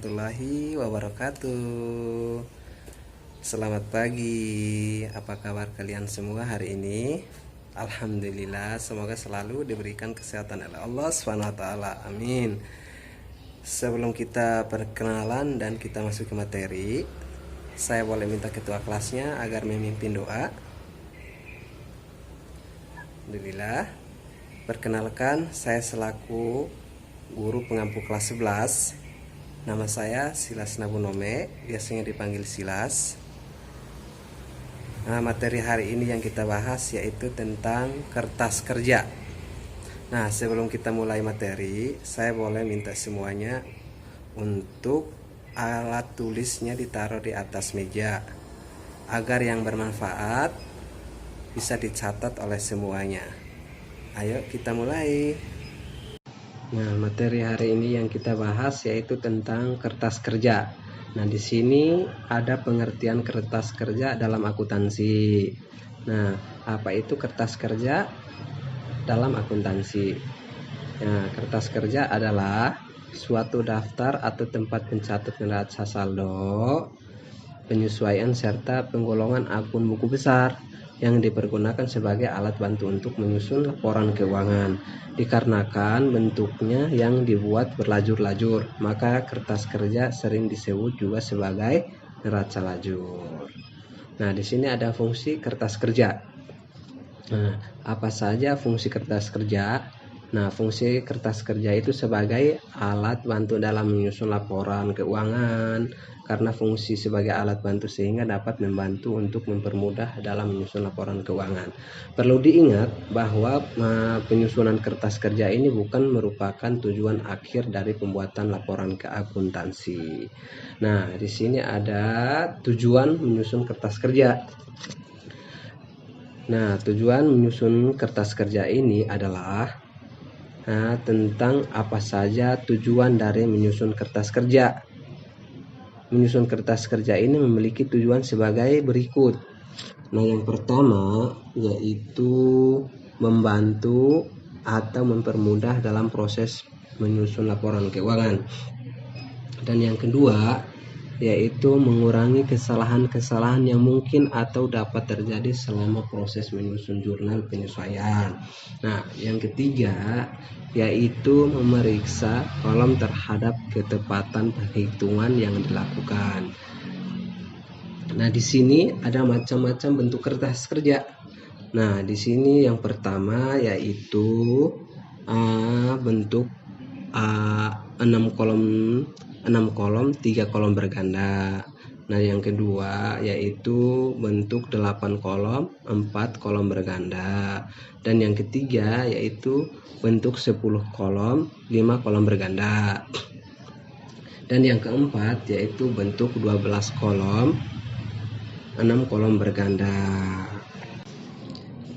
warahmatullahi wabarakatuh. Selamat pagi, apa kabar kalian semua hari ini? Alhamdulillah, semoga selalu diberikan kesehatan oleh Allah SWT. Amin. Sebelum kita perkenalan dan kita masuk ke materi, saya boleh minta ketua kelasnya agar memimpin doa. Alhamdulillah. Perkenalkan, saya selaku guru pengampu kelas 11. Nama saya Silas Nabunome, biasanya dipanggil Silas. Nah, materi hari ini yang kita bahas yaitu tentang kertas kerja. Nah, sebelum kita mulai materi, saya boleh minta semuanya untuk alat tulisnya ditaruh di atas meja agar yang bermanfaat bisa dicatat oleh semuanya. Ayo kita mulai. Nah, materi hari ini yang kita bahas yaitu tentang kertas kerja. Nah, di sini ada pengertian kertas kerja dalam akuntansi. Nah, apa itu kertas kerja dalam akuntansi? Nah, kertas kerja adalah suatu daftar atau tempat pencatat neraca saldo, penyesuaian serta penggolongan akun buku besar yang dipergunakan sebagai alat bantu untuk menyusun laporan keuangan. Dikarenakan bentuknya yang dibuat berlajur-lajur, maka kertas kerja sering disebut juga sebagai neraca lajur. Nah, di sini ada fungsi kertas kerja. Nah, apa saja fungsi kertas kerja? Nah, fungsi kertas kerja itu sebagai alat bantu dalam menyusun laporan keuangan, karena fungsi sebagai alat bantu sehingga dapat membantu untuk mempermudah dalam menyusun laporan keuangan. Perlu diingat bahwa penyusunan kertas kerja ini bukan merupakan tujuan akhir dari pembuatan laporan keakuntansi. Nah, di sini ada tujuan menyusun kertas kerja. Nah, tujuan menyusun kertas kerja ini adalah tentang apa saja tujuan dari menyusun kertas kerja. Menyusun kertas kerja ini memiliki tujuan sebagai berikut. Nah, yang pertama yaitu membantu atau mempermudah dalam proses menyusun laporan keuangan. Dan yang kedua yaitu mengurangi kesalahan-kesalahan yang mungkin atau dapat terjadi selama proses menyusun jurnal penyesuaian. Nah, yang ketiga yaitu memeriksa kolom terhadap ketepatan perhitungan yang dilakukan. Nah, di sini ada macam-macam bentuk kertas kerja. Nah, di sini yang pertama yaitu bentuk 6 kolom 3 kolom berganda. Nah, yang kedua yaitu bentuk 8 kolom 4 kolom berganda. Dan yang ketiga yaitu bentuk 10 kolom 5 kolom berganda. Dan yang keempat yaitu bentuk 12 kolom 6 kolom berganda.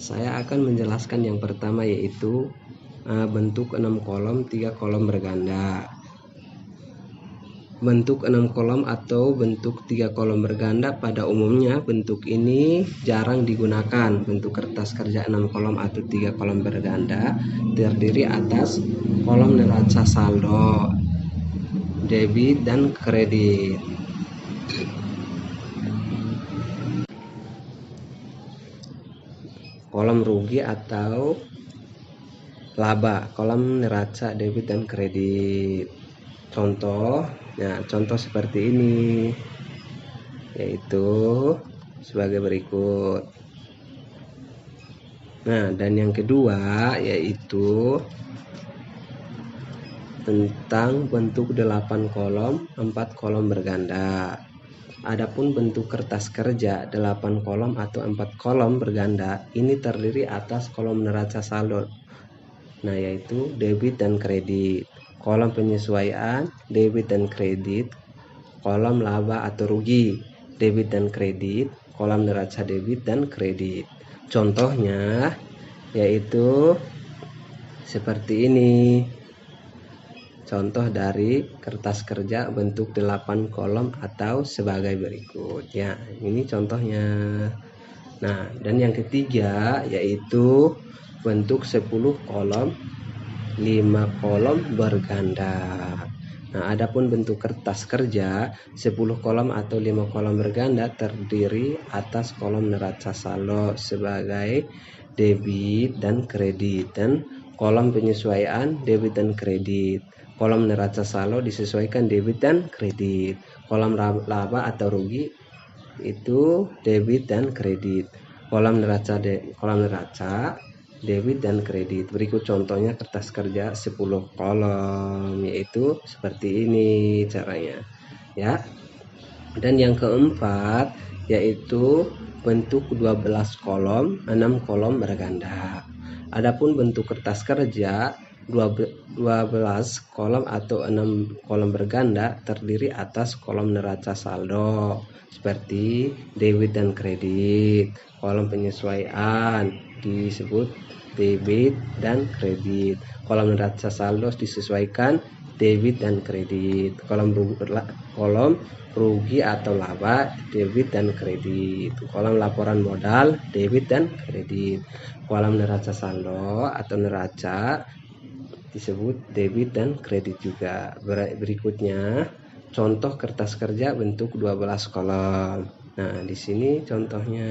Saya akan menjelaskan yang pertama yaitu bentuk 6 kolom 3 kolom berganda. Bentuk 6 kolom atau bentuk 3 kolom berganda pada umumnya bentuk ini jarang digunakan. Bentuk kertas kerja 6 kolom atau 3 kolom berganda terdiri atas kolom neraca saldo, debit dan kredit. Kolom rugi atau laba, kolom neraca debit dan kredit. Contoh seperti ini yaitu sebagai berikut. Nah, dan yang kedua yaitu tentang bentuk 8 kolom 4 kolom berganda. Adapun bentuk kertas kerja 8 kolom atau 4 kolom berganda ini terdiri atas kolom neraca saldo, nah yaitu debit dan kredit, kolom penyesuaian debit dan kredit, kolom laba atau rugi debit dan kredit, kolom neraca debit dan kredit. Contohnya yaitu seperti ini. Contoh dari kertas kerja bentuk 8 kolom atau sebagai berikut ya. Ini contohnya. Nah, dan yang ketiga yaitu bentuk 10 kolom 5 kolom berganda. Nah, adapun bentuk kertas kerja 10 kolom atau 5 kolom berganda terdiri atas kolom neraca saldo sebagai debit dan kredit, dan kolom penyesuaian debit dan kredit. Kolom neraca saldo disesuaikan debit dan kredit. Kolom laba atau rugi itu debit dan kredit. Kolom neraca debit dan kredit. Berikut contohnya kertas kerja 10 kolom, yaitu seperti ini caranya ya. Dan yang keempat yaitu bentuk 12 kolom, 6 kolom berganda. Adapun bentuk kertas kerja 12 kolom atau 6 kolom berganda terdiri atas kolom neraca saldo seperti debit dan kredit. Kolom penyesuaian disebut debit dan kredit. Kolom neraca saldo disesuaikan debit dan kredit. Kolom rugi atau laba debit dan kredit. Kolom laporan modal debit dan kredit. Kolom neraca saldo atau neraca disebut debit dan kredit juga. Berikutnya contoh kertas kerja bentuk 12 kolom. Nah, di sini contohnya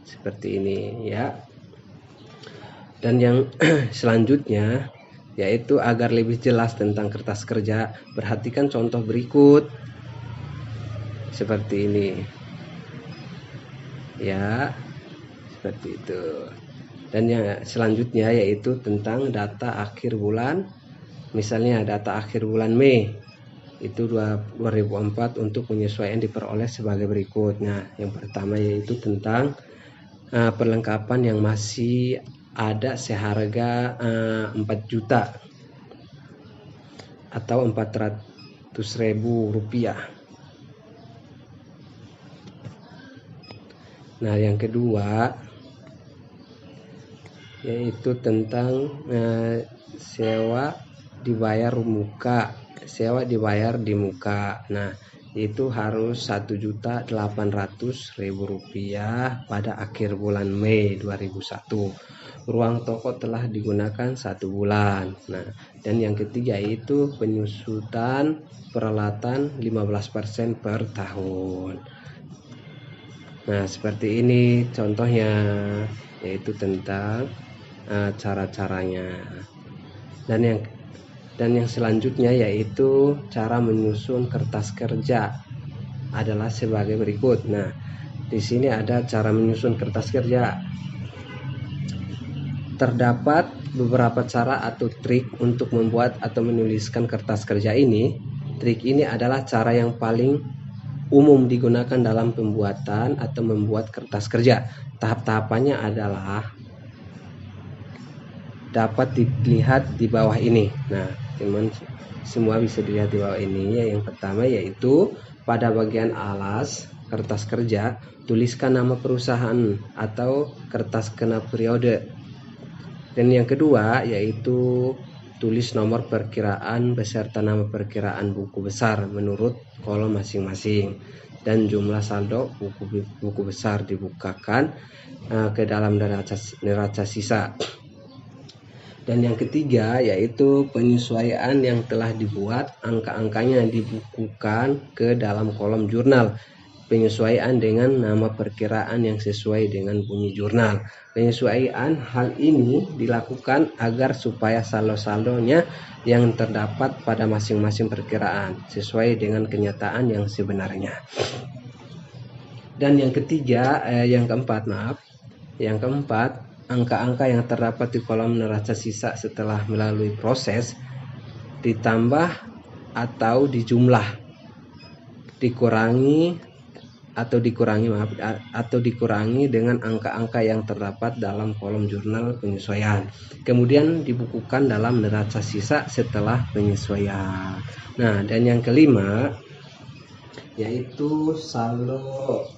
seperti ini ya. Dan yang selanjutnya yaitu agar lebih jelas tentang kertas kerja, perhatikan contoh berikut seperti ini ya, seperti itu. Dan yang selanjutnya yaitu tentang data akhir bulan. Misalnya data akhir bulan Mei itu 2004 untuk penyesuaian diperoleh sebagai berikut. Nah, yang pertama yaitu tentang perlengkapan yang masih ada seharga 4 juta atau 400.000 rupiah. Nah, yang kedua yaitu tentang sewa dibayar di muka. Nah, itu harus 1.800.000 rupiah pada akhir bulan Mei 2001. Ruang toko telah digunakan 1 bulan. Nah, dan yang ketiga itu penyusutan peralatan 15% per tahun. Nah, seperti ini contohnya, yaitu tentang cara-caranya. Dan yang selanjutnya yaitu cara menyusun kertas kerja adalah sebagai berikut. Nah, di sini ada cara menyusun kertas kerja. Terdapat beberapa cara atau trik untuk membuat atau menuliskan kertas kerja ini. Trik ini adalah cara yang paling umum digunakan dalam pembuatan atau membuat kertas kerja. Tahap-tahapannya adalah dapat dilihat di bawah ini. Nah, teman semua bisa dilihat di bawah ini. Yang pertama yaitu pada bagian alas kertas kerja tuliskan nama perusahaan atau kertas kena periode. Dan yang kedua yaitu tulis nomor perkiraan beserta nama perkiraan buku besar menurut kolom masing-masing, dan jumlah saldo buku besar dibukakan ke dalam neraca sisa. Dan yang ketiga yaitu penyesuaian yang telah dibuat, angka-angkanya dibukukan ke dalam kolom jurnal. Penyesuaian dengan nama perkiraan yang sesuai dengan bunyi jurnal. Penyesuaian hal ini dilakukan agar supaya saldo-saldonya yang terdapat pada masing-masing perkiraan sesuai dengan kenyataan yang sebenarnya. Dan yang keempat, angka-angka yang terdapat di kolom neraca sisa setelah melalui proses ditambah atau dikurangi dengan angka-angka yang terdapat dalam kolom jurnal penyesuaian, kemudian dibukukan dalam neraca sisa setelah penyesuaian. Nah, dan yang kelima yaitu saldo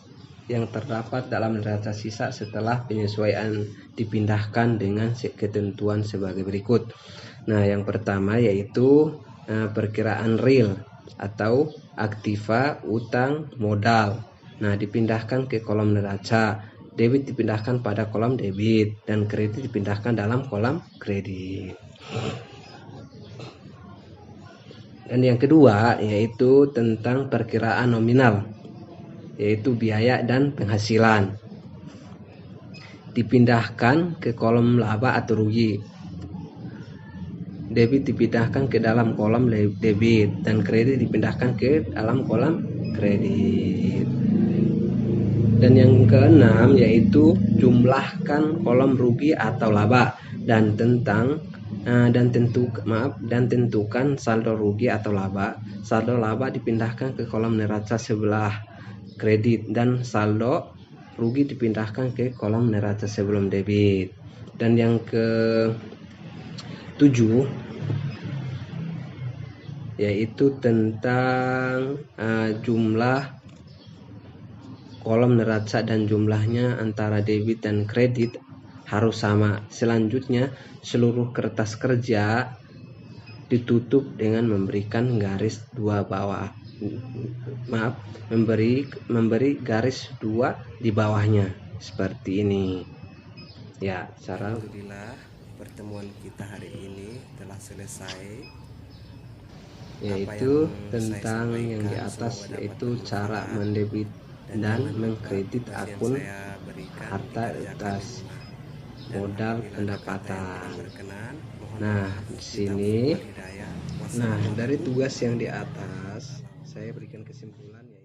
yang terdapat dalam neraca sisa setelah penyesuaian dipindahkan dengan ketentuan sebagai berikut. Nah, yang pertama yaitu perkiraan real atau aktiva utang modal. Nah, dipindahkan ke kolom neraca. Debit dipindahkan pada kolom debit dan kredit dipindahkan dalam kolom kredit. Dan yang kedua yaitu tentang perkiraan nominal, yaitu biaya dan penghasilan. Dipindahkan ke kolom laba atau rugi. Debit dipindahkan ke dalam kolom debit dan kredit dipindahkan ke dalam kolom kredit. Dan yang keenam yaitu jumlahkan kolom rugi atau laba dan tentukan saldo rugi atau laba. Saldo laba dipindahkan ke kolom neraca sebelah kredit dan saldo rugi dipindahkan ke kolom neraca sebelum debit. Dan yang ke-7 yaitu tentang jumlah kolom neraca dan jumlahnya antara debit dan kredit harus sama. Selanjutnya seluruh kertas kerja ditutup dengan memberikan garis dua bawah. Memberi garis dua di bawahnya seperti ini. Ya, alhamdulillah pertemuan kita hari ini telah selesai. Yaitu tentang yang di atas, yaitu cara mendebit dan mengkredit akun harta atas modal pendapatan. Nah, di sini, dari tugas yang di atas saya berikan kesimpulan.